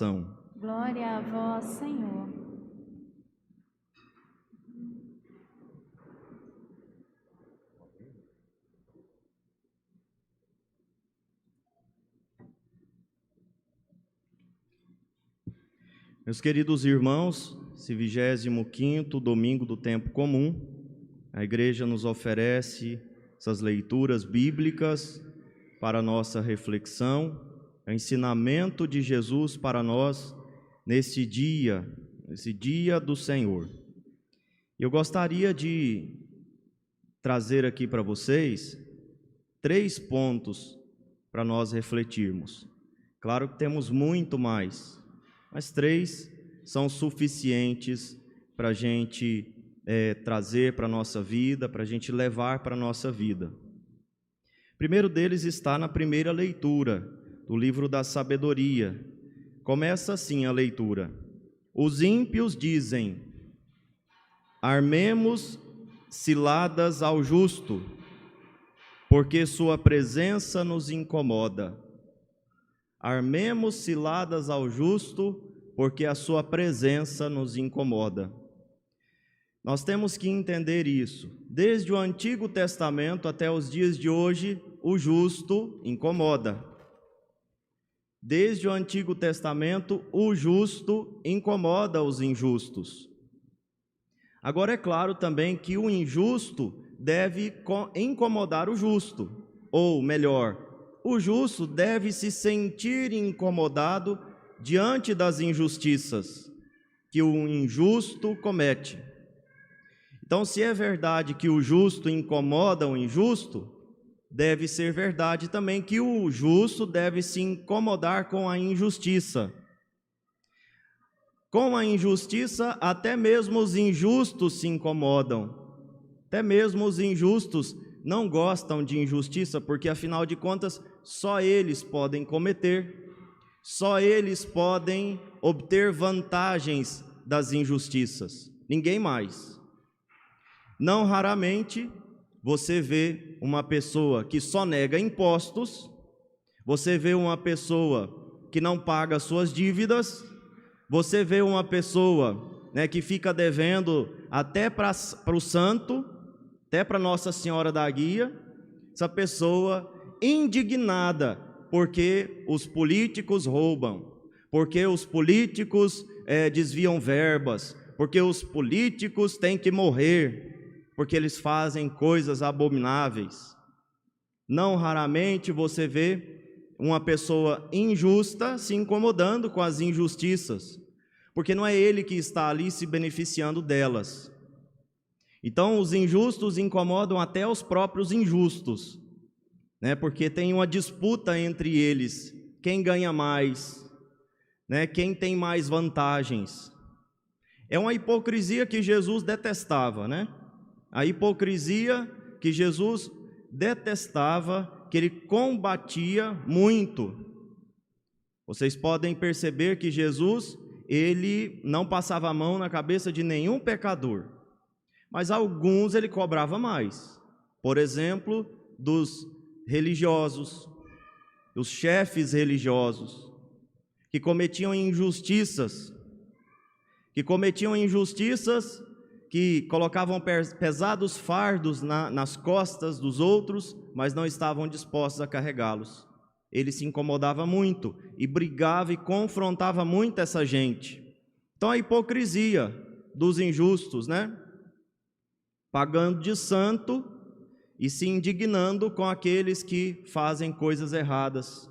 salvação. Glória a vós, Senhor. Meus queridos irmãos, esse 25º domingo do tempo comum, a igreja nos oferece essas leituras bíblicas para a nossa reflexão, o ensinamento de Jesus para nós nesse dia do Senhor. Eu gostaria de trazer aqui para vocês 3 pontos para nós refletirmos. Claro que temos muito mais, mas 3 são suficientes para a gente trazer para a nossa vida, para a gente levar para a nossa vida. O primeiro deles está na primeira leitura do livro da sabedoria. Começa assim a leitura: os ímpios dizem: armemos ciladas ao justo, porque sua presença nos incomoda. Armemos ciladas ao justo, porque a sua presença nos incomoda. Nós temos que entender isso. Desde o Antigo Testamento até os dias de hoje, o justo incomoda. Desde o Antigo Testamento, o justo incomoda os injustos. Agora é claro também que o injusto deve incomodar o justo, ou melhor, o justo deve se sentir incomodado diante das injustiças que o injusto comete. Então, se é verdade que o justo incomoda o injusto, deve ser verdade também que o justo deve se incomodar com a injustiça. Com a injustiça, até mesmo os injustos se incomodam. Até mesmo os injustos não gostam de injustiça, porque afinal de contas, só eles podem cometer, só eles podem obter vantagens das injustiças, ninguém mais. Não raramente você vê uma pessoa que só nega impostos, você vê uma pessoa que não paga suas dívidas, você vê uma pessoa, que fica devendo até para o santo, até para Nossa Senhora da Guia, essa pessoa indignada porque os políticos roubam, porque os políticos desviam verbas, porque os políticos têm que morrer, porque eles fazem coisas abomináveis. Não raramente você vê uma pessoa injusta se incomodando com as injustiças, porque não é ele que está ali se beneficiando delas. Então os injustos incomodam até os próprios injustos, porque tem uma disputa entre eles, quem ganha mais, quem tem mais vantagens. É uma hipocrisia que Jesus detestava, A hipocrisia que Jesus detestava, que ele combatia muito. Vocês podem perceber que Jesus, ele não passava a mão na cabeça de nenhum pecador, mas alguns ele cobrava mais. Por exemplo, dos religiosos, dos chefes religiosos, que cometiam injustiças, que colocavam pesados fardos nas costas dos outros, mas não estavam dispostos a carregá-los. Ele se incomodava muito e brigava e confrontava muito essa gente. Então a hipocrisia dos injustos, pagando de santo e se indignando com aqueles que fazem coisas erradas.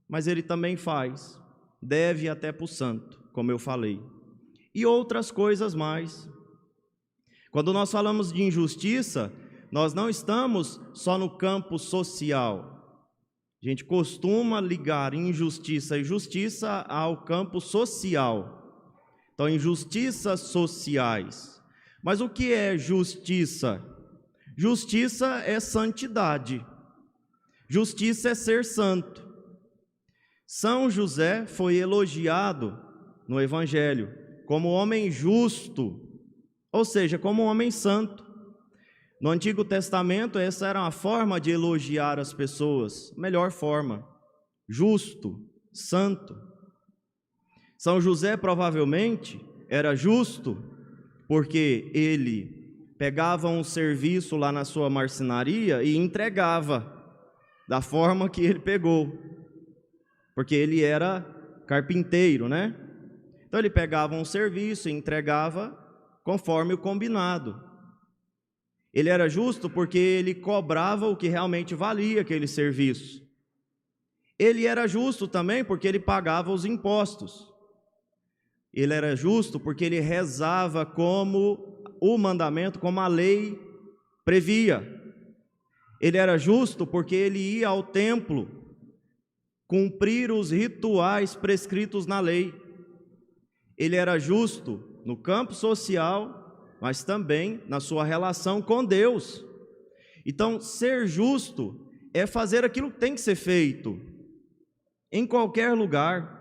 Mas ele também faz, deve até para o santo, como eu falei. E outras coisas mais. Quando nós falamos de injustiça, nós não estamos só no campo social. A gente costuma ligar injustiça e justiça ao campo social. Então, injustiças sociais. Mas o que é justiça? Justiça é santidade. Justiça é ser santo. São José foi elogiado no Evangelho como homem justo, ou seja, como homem santo. No Antigo Testamento, essa era uma forma de elogiar as pessoas, melhor forma, justo, santo. São José provavelmente era justo porque ele pegava um serviço lá na sua marcenaria e entregava da forma que ele pegou, porque ele era carpinteiro, né? Então ele pegava um serviço e entregava conforme o combinado. Ele era justo porque ele cobrava o que realmente valia aquele serviço. Ele era justo também porque ele pagava os impostos. Ele era justo porque ele rezava como o mandamento, como a lei previa. Ele era justo porque ele ia ao templo cumprir os rituais prescritos na lei. Ele era justo no campo social, mas também na sua relação com Deus. Então, ser justo é fazer aquilo que tem que ser feito em qualquer lugar.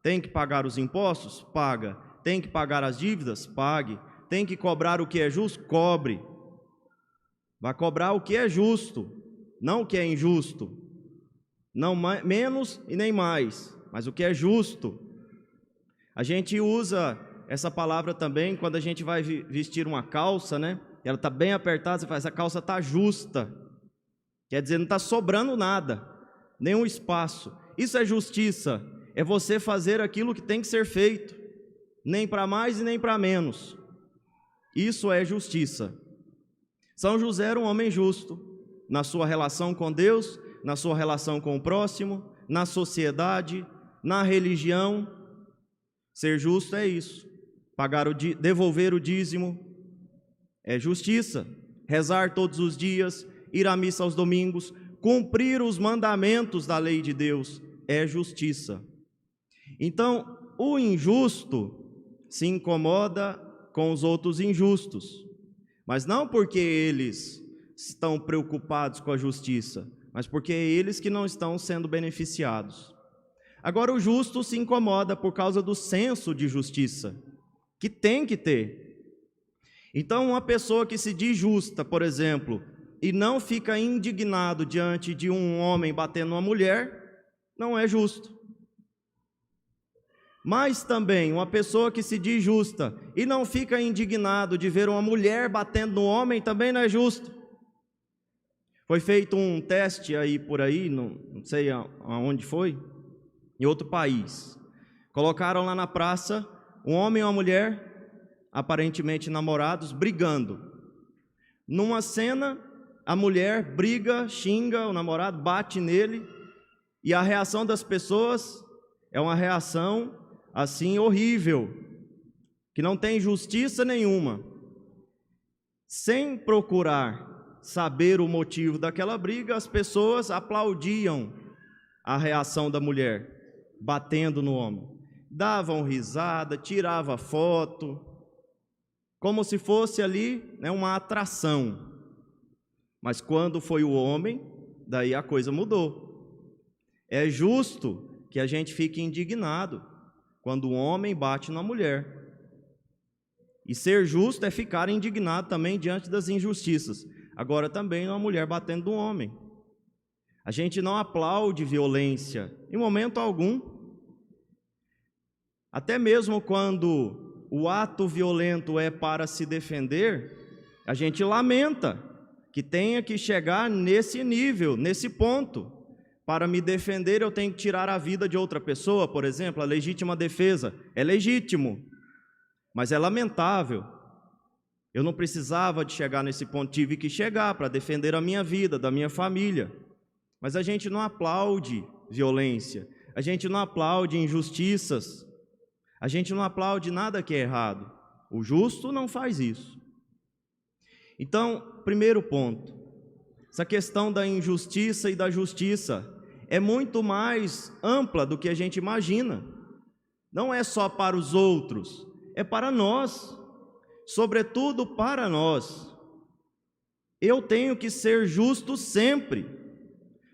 Tem que pagar os impostos? Paga. Tem que pagar as dívidas? Pague. Tem que cobrar o que é justo? Cobre. Vai cobrar o que é justo, não o que é injusto. Não menos e nem mais, mas o que é justo. A gente usa essa palavra também quando a gente vai vestir uma calça, né? Ela está bem apertada, você faz, a calça está justa. Quer dizer, não está sobrando nada, nenhum espaço. Isso é justiça, é você fazer aquilo que tem que ser feito, nem para mais e nem para menos. Isso é justiça. São José era um homem justo, na sua relação com Deus, na sua relação com o próximo, na sociedade, na religião. Ser justo é isso. Devolver o dízimo é justiça. Rezar todos os dias, ir à missa aos domingos, cumprir os mandamentos da lei de Deus é justiça. Então, o injusto se incomoda com os outros injustos, mas não porque eles estão preocupados com a justiça, mas porque é eles que não estão sendo beneficiados. Agora, o justo se incomoda por causa do senso de justiça, que tem que ter. Então, uma pessoa que se diz justa, por exemplo, e não fica indignado diante de um homem batendo uma mulher, não é justo. Mas também, uma pessoa que se diz justa e não fica indignado de ver uma mulher batendo no homem, também não é justo. Foi feito um teste aí por aí, não sei aonde foi, em outro país. Colocaram lá na praça um homem e uma mulher, aparentemente namorados, brigando. Numa cena, a mulher briga, xinga o namorado, bate nele, e a reação das pessoas é uma reação assim horrível, que não tem justiça nenhuma. Sem procurar saber o motivo daquela briga, as pessoas aplaudiam a reação da mulher, batendo no homem. Davam risada, tiravam foto, como se fosse ali, né, uma atração. Mas quando foi o homem, daí a coisa mudou. É justo que a gente fique indignado quando o homem bate na mulher. E ser justo é ficar indignado também diante das injustiças. Agora também uma mulher batendo no homem. A gente não aplaude violência em momento algum. Até mesmo quando o ato violento é para se defender, a gente lamenta que tenha que chegar nesse nível, nesse ponto. Para me defender, eu tenho que tirar a vida de outra pessoa, por exemplo, a legítima defesa. É legítimo, mas é lamentável. Eu não precisava de chegar nesse ponto, tive que chegar para defender a minha vida, da minha família. Mas a gente não aplaude violência, a gente não aplaude injustiças, a gente não aplaude nada que é errado. O justo não faz isso. Então, primeiro ponto. Essa questão da injustiça e da justiça é muito mais ampla do que a gente imagina. Não é só para os outros, é para nós, sobretudo para nós. Eu tenho que ser justo sempre,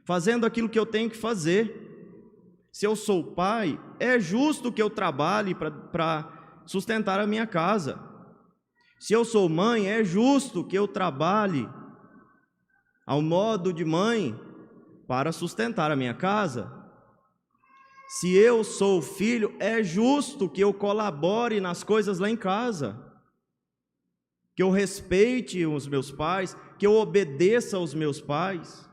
fazendo aquilo que eu tenho que fazer. Se eu sou pai, é justo que eu trabalhe para sustentar a minha casa. Se eu sou mãe, é justo que eu trabalhe ao modo de mãe para sustentar a minha casa. Se eu sou filho, é justo que eu colabore nas coisas lá em casa, que eu respeite os meus pais, que eu obedeça aos meus pais.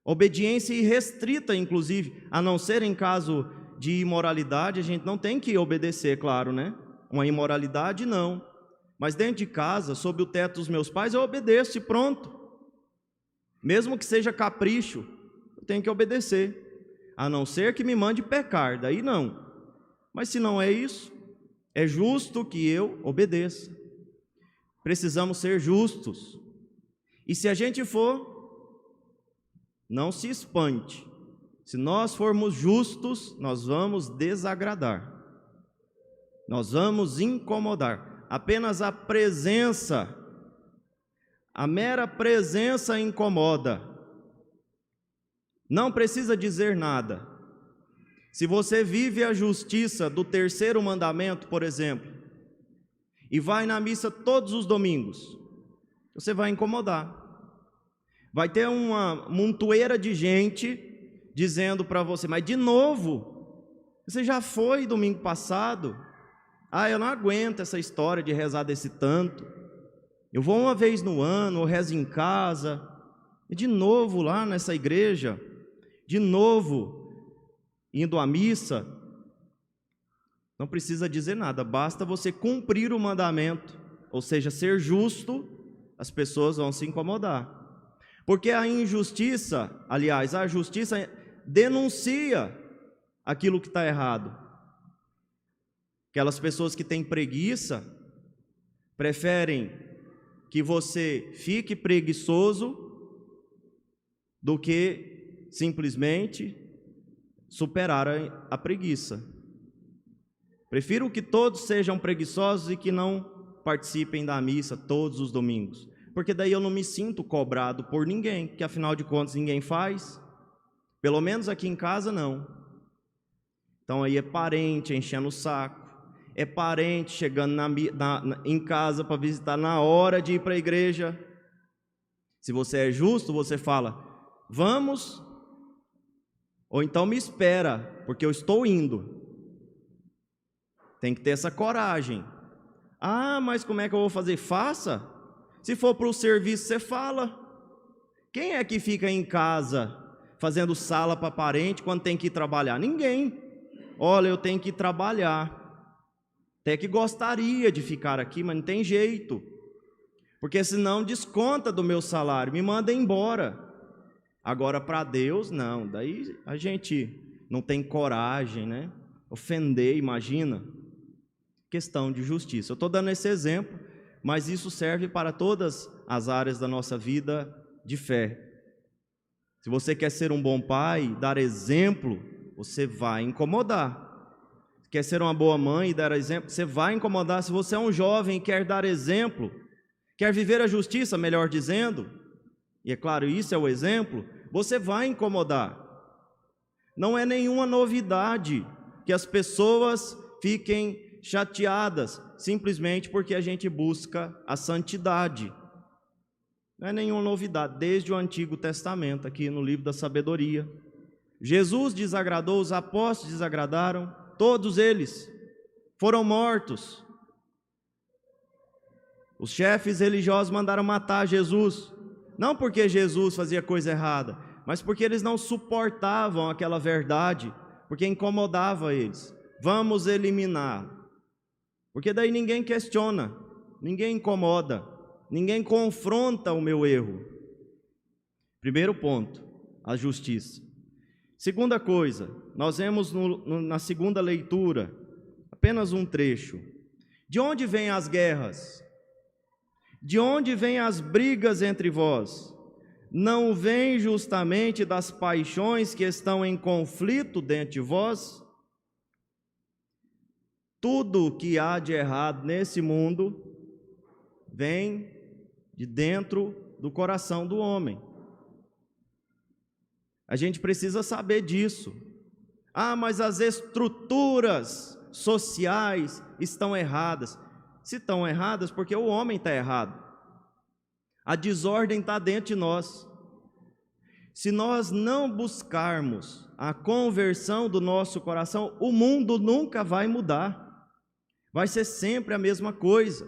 Obediência irrestrita, inclusive, a não ser em caso de imoralidade, a gente não tem que obedecer, claro, né? Uma imoralidade, não. Mas dentro de casa, sob o teto dos meus pais, eu obedeço e pronto. Mesmo que seja capricho, eu tenho que obedecer. A não ser que me mande pecar, daí não. Mas se não é isso, é justo que eu obedeça. Precisamos ser justos. E se a gente for, não se espante. Se nós formos justos, nós vamos desagradar. Nós vamos incomodar. Apenas a presença, a mera presença incomoda. Não precisa dizer nada. Se você vive a justiça do terceiro mandamento, por exemplo, e vai na missa todos os domingos, você vai incomodar. Vai ter uma montoeira de gente dizendo para você, mas de novo, você já foi domingo passado? Eu não aguento essa história de rezar desse tanto. Eu vou uma vez no ano, eu rezo em casa, e de novo lá nessa igreja, de novo indo à missa. Não precisa dizer nada, basta você cumprir o mandamento, ou seja, ser justo, as pessoas vão se incomodar. Porque a injustiça, aliás, a justiça denuncia aquilo que está errado. Aquelas pessoas que têm preguiça, preferem que você fique preguiçoso do que simplesmente superar a preguiça. Prefiro que todos sejam preguiçosos e que não participem da missa todos os domingos, porque daí eu não me sinto cobrado por ninguém, que afinal de contas ninguém faz, pelo menos aqui em casa não. Então aí é parente enchendo o saco, é parente chegando em casa para visitar na hora de ir para a igreja. Se você é justo, você fala, vamos, ou então me espera, porque eu estou indo. Tem que ter essa coragem. Mas como é que eu vou fazer? Faça. Se for para o serviço, você fala. Quem é que fica em casa fazendo sala para parente quando tem que ir trabalhar? Ninguém. Olha, eu tenho que ir trabalhar. Até que gostaria de ficar aqui, mas não tem jeito. Porque senão desconta do meu salário, me manda embora. Agora para Deus, não. Daí a gente não tem coragem, né? Ofender, imagina. Questão de justiça. Eu estou dando esse exemplo, mas isso serve para todas as áreas da nossa vida de fé. Se você quer ser um bom pai, dar exemplo, você vai incomodar. Quer ser uma boa mãe e dar exemplo, você vai incomodar. Se você é um jovem e quer dar exemplo, quer viver a justiça, melhor dizendo, e é claro, isso é o exemplo, você vai incomodar. Não é nenhuma novidade que as pessoas fiquem chateadas, simplesmente porque a gente busca a santidade. Não é nenhuma novidade, desde o Antigo Testamento, aqui no livro da sabedoria. Jesus desagradou, os apóstolos desagradaram, todos eles foram mortos. Os chefes religiosos mandaram matar Jesus, não porque Jesus fazia coisa errada, mas porque eles não suportavam aquela verdade, porque incomodava eles. Vamos eliminar. Porque daí ninguém questiona, ninguém incomoda, ninguém confronta o meu erro. Primeiro ponto, a justiça. Segunda coisa, nós vemos na segunda leitura, apenas um trecho. De onde vêm as guerras? De onde vêm as brigas entre vós? Não vem justamente das paixões que estão em conflito dentro de vós? Tudo o que há de errado nesse mundo vem de dentro do coração do homem. A gente precisa saber disso. Mas as estruturas sociais estão erradas. Se estão erradas, porque o homem está errado. A desordem está dentro de nós. Se nós não buscarmos a conversão do nosso coração, o mundo nunca vai mudar. Vai ser sempre a mesma coisa.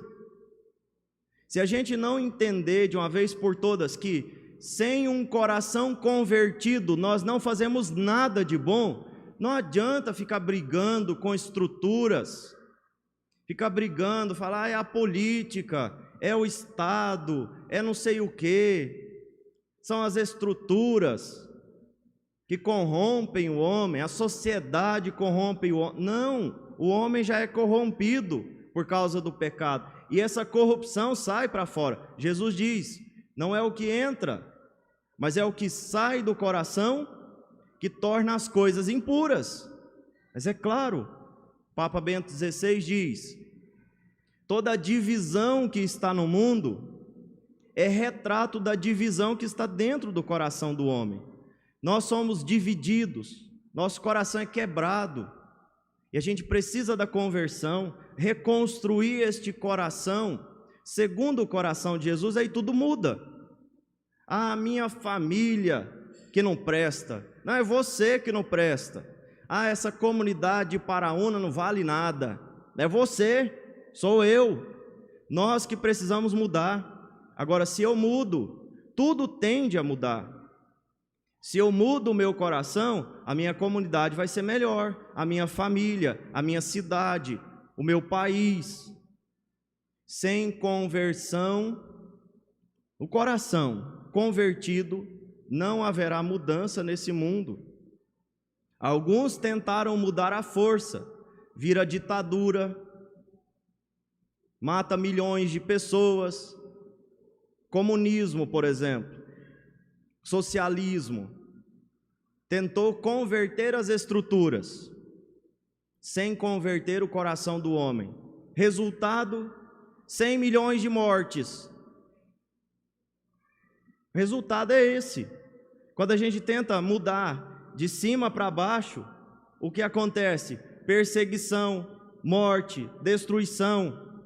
Se a gente não entender de uma vez por todas que sem um coração convertido nós não fazemos nada de bom, não adianta ficar brigando com estruturas, ficar brigando, falar é a política, é o Estado, é não sei o quê, são as estruturas que corrompem o homem, a sociedade corrompe o homem. Não, o homem já é corrompido por causa do pecado, e essa corrupção sai para fora. Jesus diz, não é o que entra, mas é o que sai do coração que torna as coisas impuras. Mas é claro, Papa Bento XVI diz, toda a divisão que está no mundo é retrato da divisão que está dentro do coração do homem. Nós somos divididos, nosso coração é quebrado, e a gente precisa da conversão, reconstruir este coração, segundo o coração de Jesus, aí tudo muda. Ah, minha família que não presta, não, é você que não presta. Ah, essa comunidade de Paraúna não vale nada, é você, sou eu, nós que precisamos mudar. Agora, se eu mudo, tudo tende a mudar. Se eu mudo o meu coração, a minha comunidade vai ser melhor, a minha família, a minha cidade, o meu país. Sem conversão, o coração convertido, não haverá mudança nesse mundo. Alguns tentaram mudar à força, vira ditadura, mata milhões de pessoas, comunismo, por exemplo, socialismo, tentou converter as estruturas, sem converter o coração do homem. Resultado, 100 milhões de mortes. O resultado é esse. Quando a gente tenta mudar de cima para baixo, o que acontece? Perseguição, morte, destruição.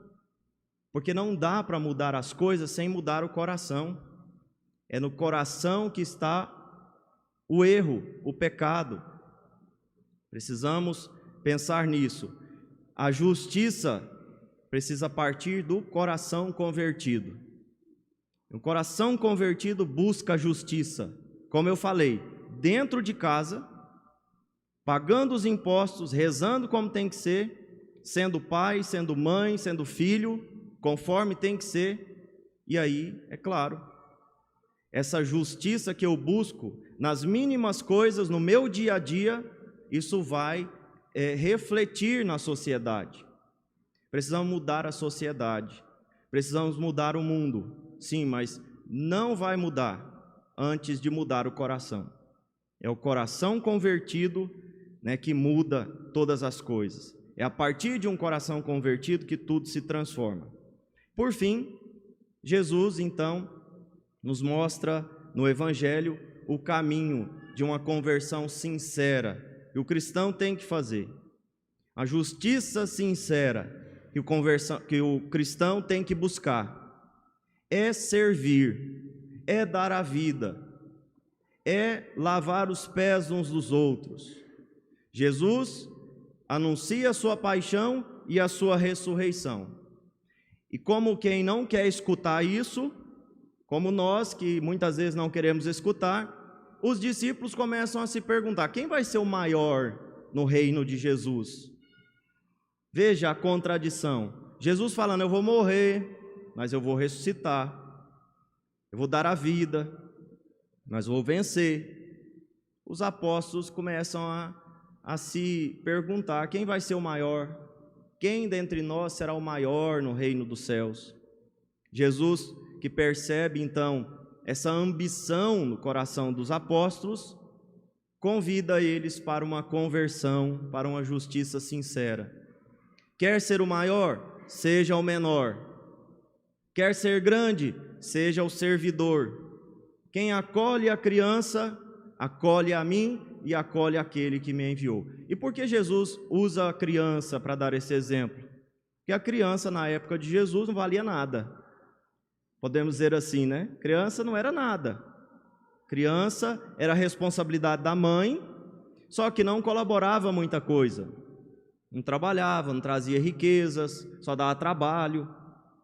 Porque não dá para mudar as coisas sem mudar o coração. É no coração que está o erro, o pecado. Precisamos pensar nisso. A justiça precisa partir do coração convertido. O coração convertido busca a justiça, como eu falei, dentro de casa, pagando os impostos, rezando como tem que ser, sendo pai, sendo mãe, sendo filho, conforme tem que ser. E aí, é claro, essa justiça que eu busco nas mínimas coisas, no meu dia a dia, isso vai refletir na sociedade. Precisamos mudar a sociedade, precisamos mudar o mundo, sim, mas não vai mudar antes de mudar o coração. É o coração convertido, né, que muda todas as coisas. É a partir de um coração convertido que tudo se transforma. Por fim, Jesus, então, nos mostra no Evangelho o caminho de uma conversão sincera que o cristão tem que fazer. A justiça sincera que o cristão tem que buscar é servir, é dar a vida, é lavar os pés uns dos outros. Jesus anuncia a sua paixão e a sua ressurreição. E como quem não quer escutar isso, como nós que muitas vezes não queremos escutar, os discípulos começam a se perguntar: quem vai ser o maior no reino de Jesus? Veja a contradição. Jesus falando: eu vou morrer, mas eu vou ressuscitar. Eu vou dar a vida, mas vou vencer. Os apóstolos começam a se perguntar: quem vai ser o maior? Quem dentre nós será o maior no reino dos céus? Jesus, que percebe então essa ambição no coração dos apóstolos, convida eles para uma conversão, para uma justiça sincera. Quer ser o maior? Seja o menor. Quer ser grande? Seja o servidor. Quem acolhe a criança, acolhe a mim e acolhe aquele que me enviou. E por que Jesus usa a criança para dar esse exemplo? Porque a criança na época de Jesus não valia nada. Podemos dizer assim, né? Criança não era nada. Criança era a responsabilidade da mãe. só que não colaborava muita coisa. Não trabalhava, não trazia riquezas, só dava trabalho.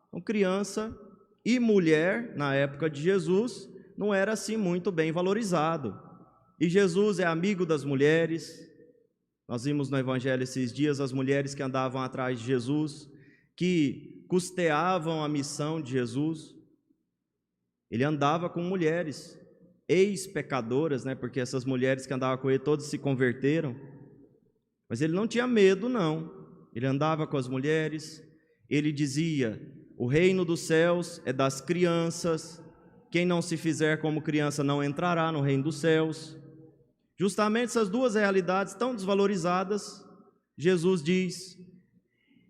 Então, criança e mulher, na época de Jesus, não era assim muito bem valorizado. E Jesus é amigo das mulheres. Nós vimos no Evangelho esses dias as mulheres que andavam atrás de Jesus, que custeavam a missão de Jesus. Ele andava com mulheres, ex-pecadoras, porque essas mulheres que andavam com ele, todas se converteram. Mas ele não tinha medo, não. Ele andava com as mulheres, ele dizia: o reino dos céus é das crianças, quem não se fizer como criança não entrará no reino dos céus. Justamente essas duas realidades tão desvalorizadas, Jesus diz: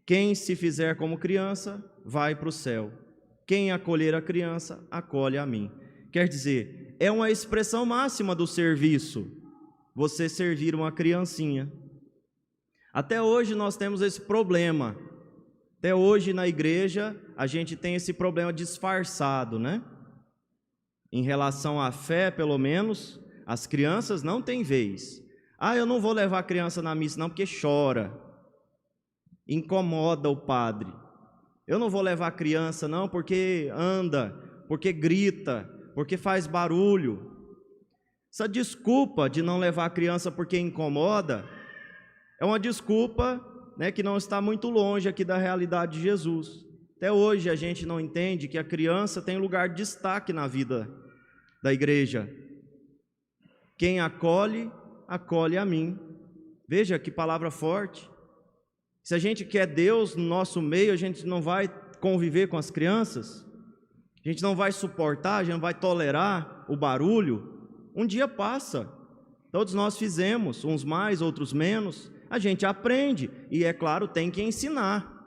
quem se fizer como criança, vai para o céu. Quem acolher a criança, acolhe a mim. Quer dizer, é uma expressão máxima do serviço, você servir uma criancinha. Até hoje nós temos esse problema. Até hoje na igreja a gente tem esse problema disfarçado, Em relação à fé, pelo menos, as crianças não têm vez. Eu não vou levar a criança na missa não, porque chora, incomoda o padre. Eu não vou levar a criança não, porque anda, porque grita, porque faz barulho. Essa desculpa de não levar a criança porque incomoda é uma desculpa, que não está muito longe aqui da realidade de Jesus. Até hoje a gente não entende que a criança tem lugar de destaque na vida da igreja. Quem acolhe, acolhe a mim. Veja que palavra forte. Se a gente quer Deus no nosso meio, a gente não vai conviver com as crianças, a gente não vai suportar, a gente não vai tolerar o barulho. Um dia passa, todos nós fizemos, uns mais, outros menos, a gente aprende, e é claro, tem que ensinar.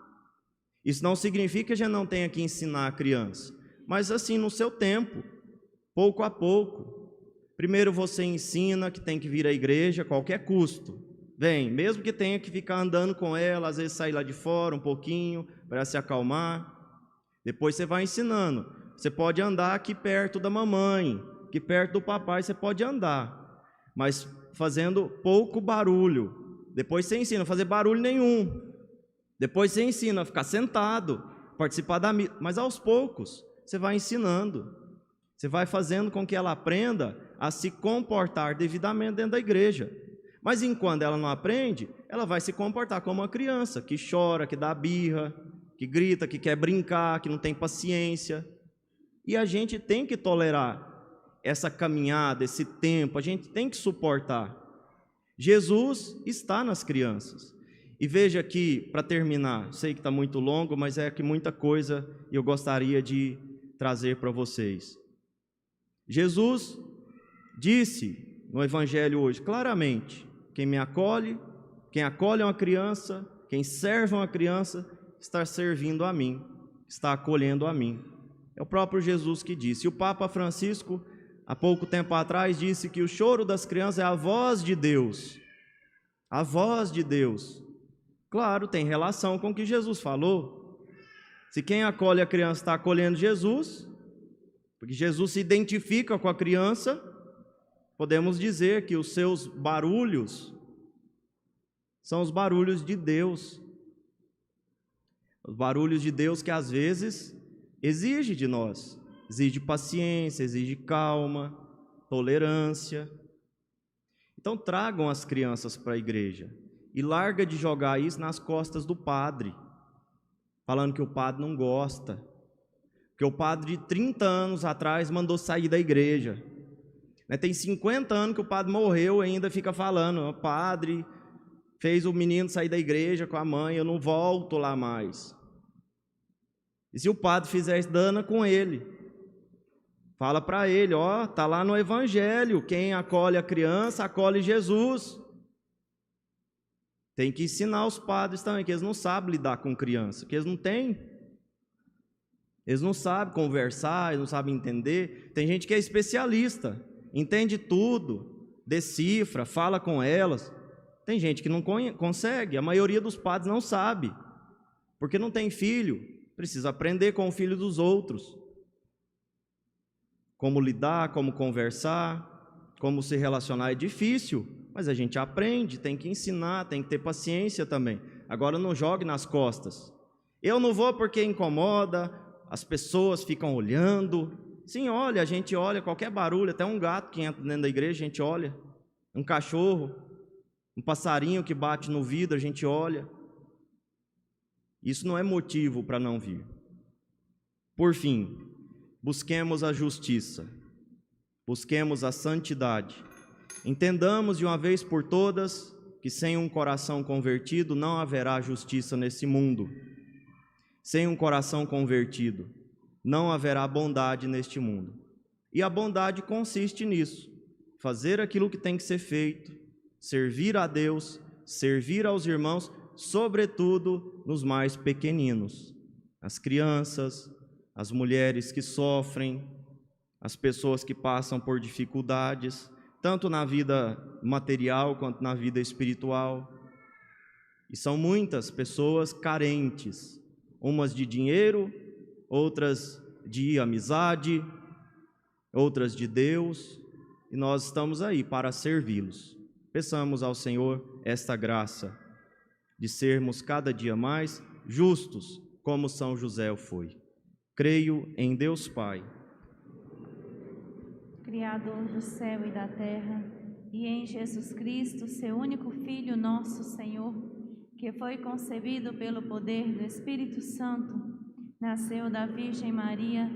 Isso não significa que a gente não tenha que ensinar a criança, mas assim, no seu tempo, pouco a pouco. Primeiro você ensina que tem que vir à igreja a qualquer custo. Vem, mesmo que tenha que ficar andando com ela, às vezes sair lá de fora um pouquinho, para se acalmar. Depois você vai ensinando. Você pode andar aqui perto da mamãe, aqui perto do papai, você pode andar, mas fazendo pouco barulho. Depois você ensina a fazer barulho nenhum. Depois você ensina a ficar sentado, participar da missa, mas aos poucos você vai ensinando. Você vai fazendo com que ela aprenda a se comportar devidamente dentro da igreja. Mas enquanto ela não aprende, ela vai se comportar como uma criança, que chora, que dá birra, que grita, que quer brincar, que não tem paciência. E a gente tem que tolerar essa caminhada, esse tempo, a gente tem que suportar. Jesus está nas crianças. E veja aqui, para terminar, sei que está muito longo, mas é que muita coisa eu gostaria de trazer para vocês. Jesus disse no Evangelho hoje, claramente, quem acolhe uma criança, quem serve uma criança, está servindo a mim, está acolhendo a mim. É o próprio Jesus que disse. E o Papa Francisco, há pouco tempo atrás, disse que o choro das crianças é a voz de Deus. A voz de Deus. Claro, tem relação com o que Jesus falou. Se quem acolhe a criança está acolhendo Jesus, porque Jesus se identifica com a criança, podemos dizer que os seus barulhos são os barulhos de Deus. Os barulhos de Deus que às vezes exige de nós, exige paciência, exige calma, tolerância. Então tragam as crianças para a igreja e larga de jogar isso nas costas do padre, falando que o padre não gosta, que o padre de 30 anos atrás mandou sair da igreja. Tem 50 anos que o padre morreu e ainda fica falando, o padre fez o menino sair da igreja com a mãe, eu não volto lá mais. E se o padre fizer isso, dana com ele. Fala para ele, está lá no Evangelho, quem acolhe a criança, acolhe Jesus. Tem que ensinar os padres também, que eles não sabem lidar com criança, que eles não têm. Eles não sabem conversar, eles não sabem entender. Tem gente que é especialista, entende tudo, decifra, fala com elas. Tem gente que não consegue, a maioria dos padres não sabe, porque não tem filho, precisa aprender com o filho dos outros. Como lidar, como conversar, como se relacionar é difícil. Mas a gente aprende, tem que ensinar, tem que ter paciência também. Agora não jogue nas costas. Eu não vou porque incomoda, as pessoas ficam olhando. Sim, olha, a gente olha qualquer barulho, até um gato que entra dentro da igreja, a gente olha. Um cachorro, um passarinho que bate no vidro, a gente olha. Isso não é motivo para não vir. Por fim, busquemos a justiça, busquemos a santidade. Entendamos de uma vez por todas que sem um coração convertido não haverá justiça nesse mundo. Sem um coração convertido não haverá bondade neste mundo. E a bondade consiste nisso, fazer aquilo que tem que ser feito, servir a Deus, servir aos irmãos, sobretudo nos mais pequeninos, as crianças, as mulheres que sofrem, as pessoas que passam por dificuldades, tanto na vida material quanto na vida espiritual. E são muitas pessoas carentes, umas de dinheiro, outras de amizade, outras de Deus, e nós estamos aí para servi-los. Peçamos ao Senhor esta graça de sermos cada dia mais justos, como São José o foi. Creio em Deus Pai, Criador do céu e da terra, e em Jesus Cristo, seu único Filho, nosso Senhor, que foi concebido pelo poder do Espírito Santo, nasceu da Virgem Maria,